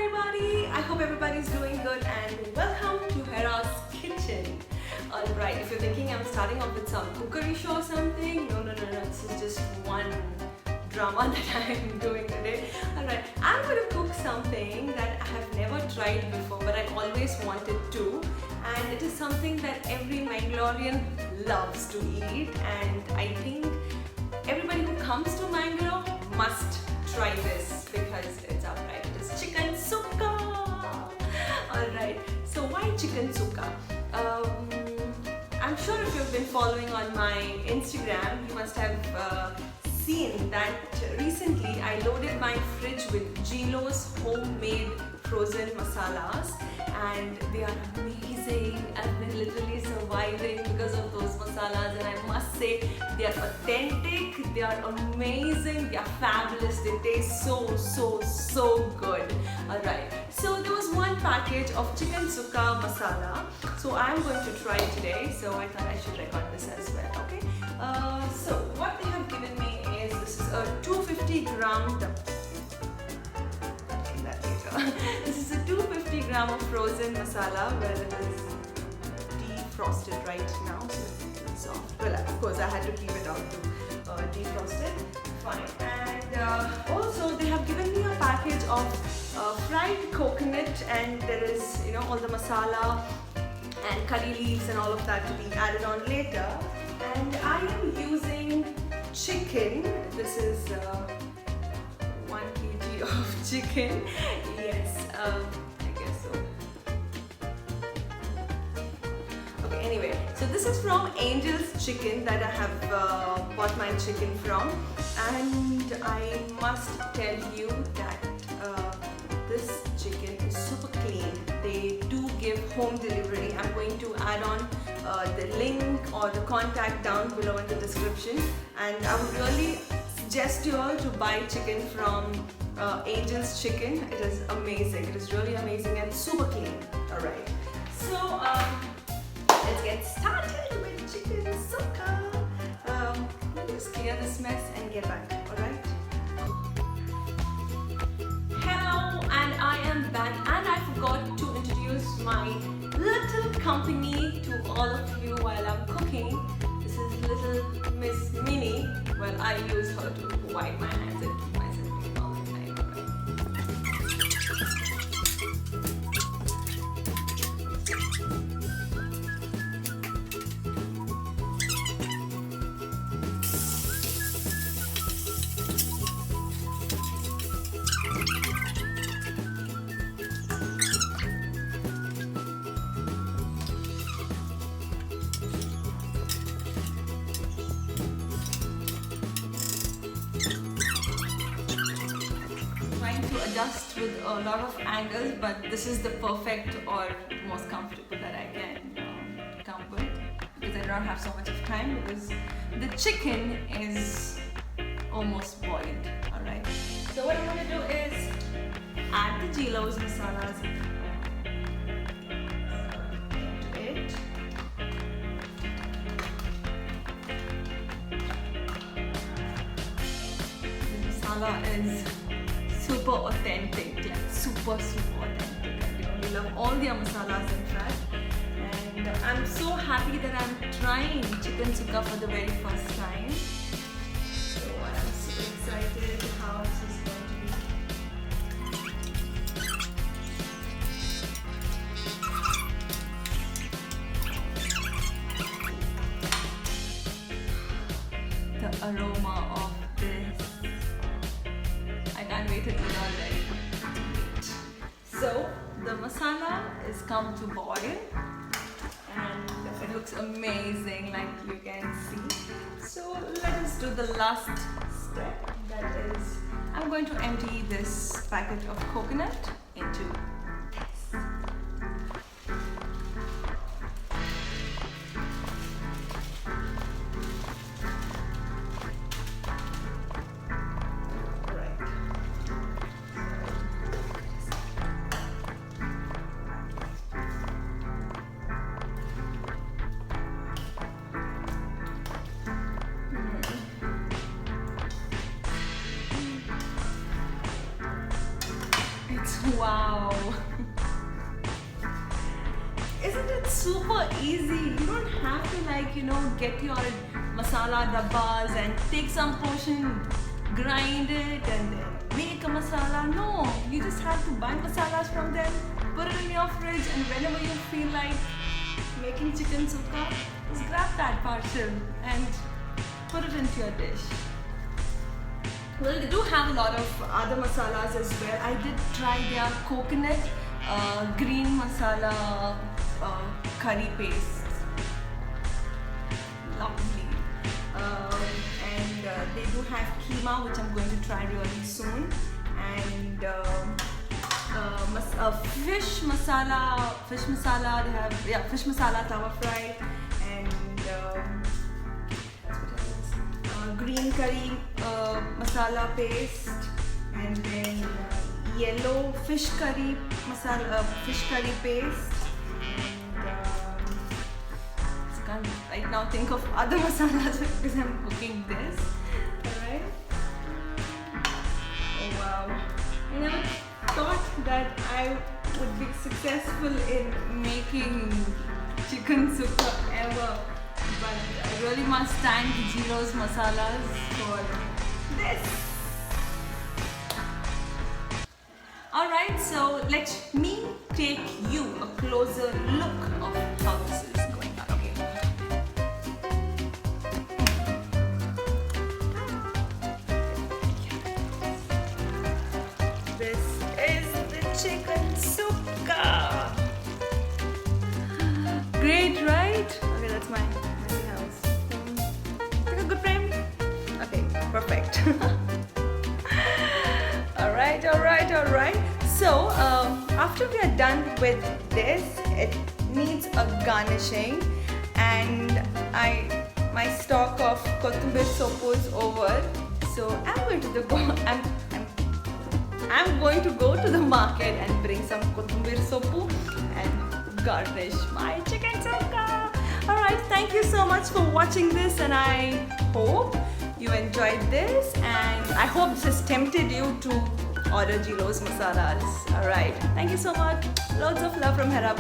everybody! I hope everybody's doing good and welcome to Hera's kitchen. Alright, if you're thinking I'm starting off with some cookery show or something, no, this is just one drama that I'm doing today. Alright, I'm going to cook something that I have never tried before but I always wanted to, and it is something that every Mangalorean loves to eat, and I think everybody who comes to Mangalore must try this because it's outright. It is chicken sukka. Alright, so why chicken sukka? I'm sure if you've been following on my Instagram, you must have seen that recently I loaded my fridge with Jilo's homemade frozen masalas, and they are amazing. I've been literally surviving because of those masalas, and I must say they are authentic, they are amazing, they are fabulous, they taste so good. Alright, so there was one package of chicken sukka masala, so I'm going to try today, so I thought I should record this as well. Okay, so what they have given me is, this is a 250 gram this is a 250 gram of frozen masala, where it is defrosted right now, so it's soft. Well, of course I had to keep it out to defrost it. Fine. And also they have given me a package of fried coconut, and there is, you know, all the masala and curry leaves and all of that to be added on later. And I am using chicken. This is 1 kg of chicken. Yes, I guess so. Okay, anyway, so this is from Angel's Chicken that I have bought my chicken from, and I must tell you that this chicken is super clean. They do give home delivery. I'm going to add on the link or the contact down below in the description, and I would really suggest you all to buy chicken from Angel's Chicken. It is amazing. It is really amazing and super clean. Alright, so let's get started with chicken sukka. Let me just clear this mess and get back. Alright. Hello, and I am back, and I forgot to introduce my little company to all of you while I'm cooking. This is little Miss Minnie. Well, I use her to wipe my hands and keep myself clean all the time. Adjust with a lot of angles, but this is the perfect or most comfortable that I can come with, because I don't have so much of time, because the chicken is almost boiled. Alright, so what I'm going to do is add the Jilo's masalas into it. The masala is super authentic, like super authentic. I really love all their masalas, in fact, and I'm so happy that I'm trying chicken sukka for the very first time. So I'm so excited how this is going to be. The aroma of this, I can't wait to eat already. So the masala is come to boil, and it looks amazing, like you can see. So let us do the last step, that is, I'm going to empty this packet of coconut into this. Wow. Isn't it super easy? You don't have to get your masala dabbas and take some portion, grind it and then make a masala. No, you just have to buy masalas from them, put it in your fridge, and whenever you feel like making chicken sukka, just grab that parcel and put it into your dish. Well, they do have a lot of other masalas as well. I did try their coconut green masala curry paste. Lovely. And they do have keema, which I'm going to try really soon. And fish masala. They have fish masala tawa fry. And green curry masala paste, and then yellow fish curry masala fish curry paste, and I can't right now think of other masalas because I'm cooking this. Alright. Oh wow. I never thought that I would be successful in making chicken sukka ever. But I really must thank Jilo's masalas for this. Alright, so let me take you a closer look of how this is going on. Okay. This is the chicken sukka. Great, right? Okay, that's mine. Good frame? Okay, perfect. Alright. So, after we are done with this, it needs a garnishing, and my stock of kothumber soppu is over. So I'm going to go to the market and bring some kothumber soppu and garnish my chicken sukka. Alright, thank you so much for watching this, and I hope you enjoyed this, and I hope this has tempted you to order Jilo's masalas. Alright, thank you so much. Loads of love from Hera.